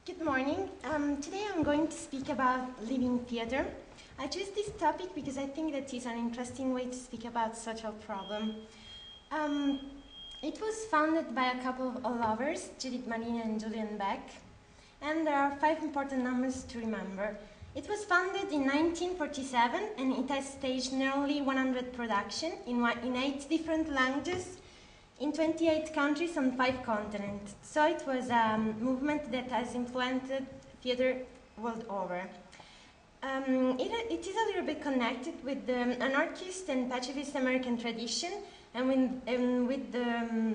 Good morning. Today I'm going to speak about living theatre. I chose this topic because I think that it's an interesting way to speak about social problem. It was founded by a couple of lovers, Judith Marina and Julian Beck, and there are 5 important numbers to remember. It was founded in 1947 and it has staged nearly 100 productions in 8 different languages, in 28 countries on 5 continents. So it was a movement that has influenced theatre world over. It is a little bit connected with the anarchist and pacifist American tradition and with the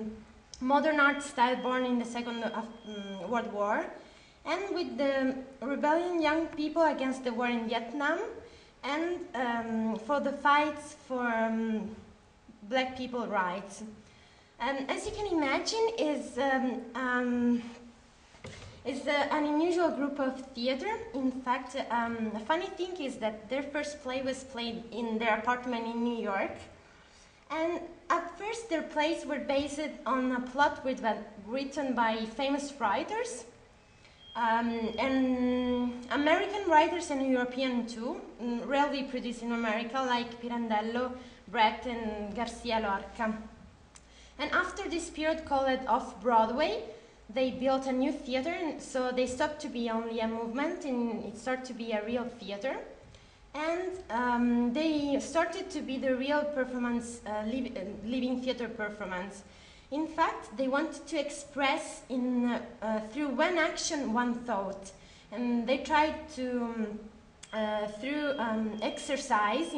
modern art style born in the Second World War, and with the rebellion young people against the war in Vietnam, and for the fights for black people rights. As you can imagine, is an unusual group of theatre. In fact, a funny thing is that their first play was played in their apartment in New York. And at first, their plays were based on a plot written by famous writers, and American writers and European too, rarely produced in America, like Pirandello, Brecht, and Garcia Lorca. And after this period called Off-Broadway, they built a new theater, and so they stopped to be only a movement and it started to be a real theater. And they started to be the real performance, living theater performance. In fact, they wanted to express through one action, one thought. And they tried to, through exercise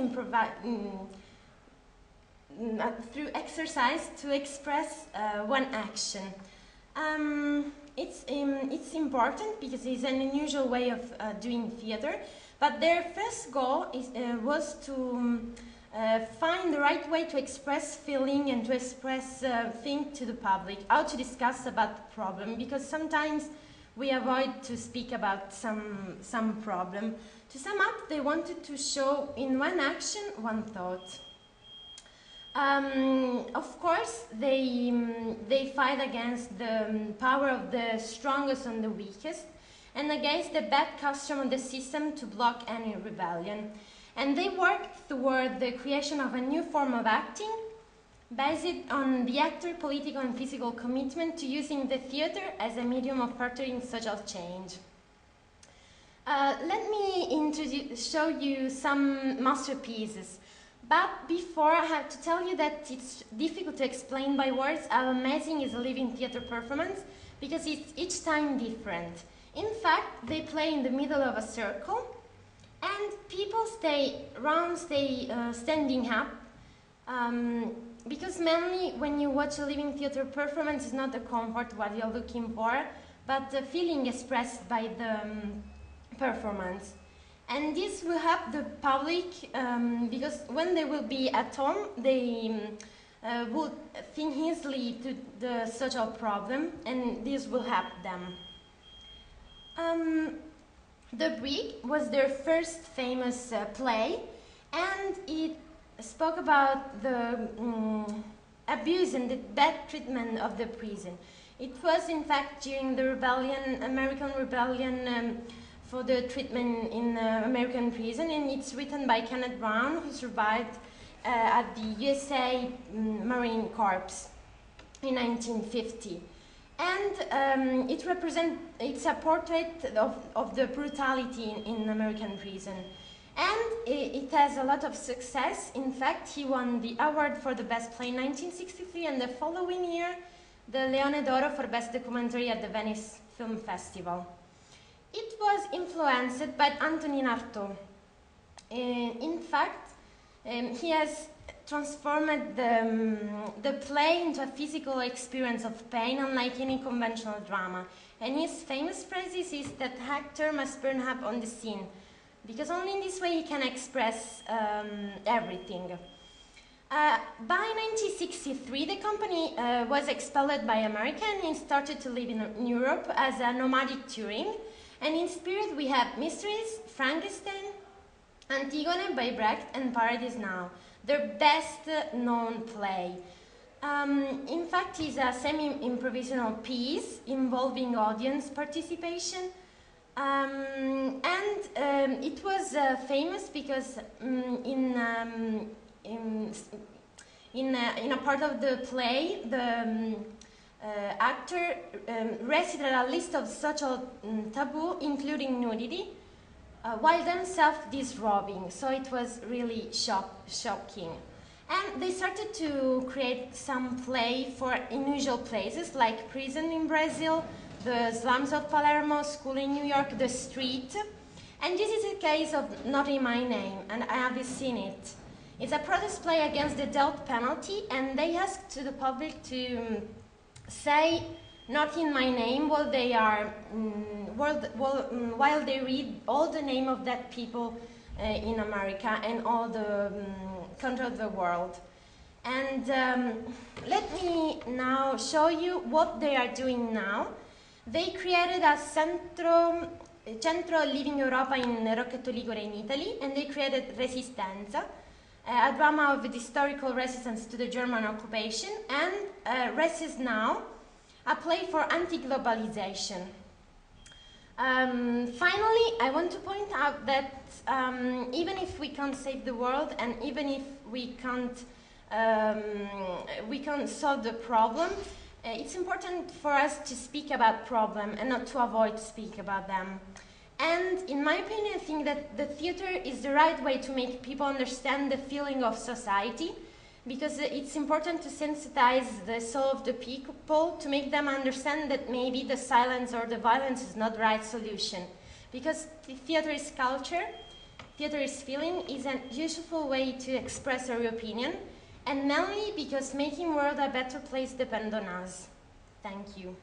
to express one action. It's important because it's an unusual way of doing theater, but their first goal was to find the right way to express feeling and to express things to the public, how to discuss about the problem, because sometimes we avoid to speak about some problem. To sum up, they wanted to show in one action, one thought. Of course, they fight against the power of the strongest and the weakest, and against the bad custom of the system to block any rebellion. And they work toward the creation of a new form of acting, based on the actor's political and physical commitment to using the theater as a medium of furthering social change. Let me show you some masterpieces. But before, I have to tell you that it's difficult to explain by words how amazing is a living theater performance, because it's each time different. In fact, they play in the middle of a circle, and people stay standing up, because mainly when you watch a living theater performance, it's not the comfort what you're looking for, but the feeling expressed by the performance. And this will help the public, because when they will be at home, they will think easily to the social problem, and this will help them. The Brig was their first famous play, and it spoke about the abuse and the bad treatment of the prison. It was, in fact, during the rebellion, American rebellion, for the treatment in American prison, and it's written by Kenneth Brown, who survived at the USA Marine Corps in 1950. And it's a portrait of the brutality in American prison. And it has a lot of success. In fact, he won the award for the best play in 1963, and the following year, the Leone d'Oro for best documentary at the Venice Film Festival. It was influenced by Antonin Artaud. In fact, he has transformed the play into a physical experience of pain, unlike any conventional drama. And his famous phrase is that actor must burn up on the scene, because only in this way he can express everything. By 1963, the company was expelled by America and started to live in Europe as a nomadic touring. And in spirit we have Mysteries, Frankenstein, Antigone by Brecht, and Paradise Now, their best known play. In fact, it's a semi-improvisational piece involving audience participation, It was famous because in a part of the play, the actor recited a list of social taboo, including nudity, while themselves disrobing. So it was really shocking. And they started to create some play for unusual places like prison in Brazil, the slums of Palermo, school in New York, the street. And this is a case of Not in My Name, and I have seen it. It's a protest play against the death penalty, and they asked to the public to say "Not in my name" while they are while they read all the name of dead people in America and all the countries of the world. And let me now show you what they are doing now. They created a Centro Living Europa in Rocchetto Ligure in Italy, and they created Resistenza, a drama of historical resistance to the German occupation, and Resist Now, a play for anti-globalization. Finally, I want to point out that even if we can't save the world, and even if we can't solve the problem, it's important for us to speak about problems and not to avoid speak about them. And in my opinion, I think that the theater is the right way to make people understand the feeling of society, because it's important to sensitize the soul of the people, to make them understand that maybe the silence or the violence is not the right solution. Because theater is culture, theater is feeling, is a useful way to express our opinion, and mainly because making the world a better place depends on us. Thank you.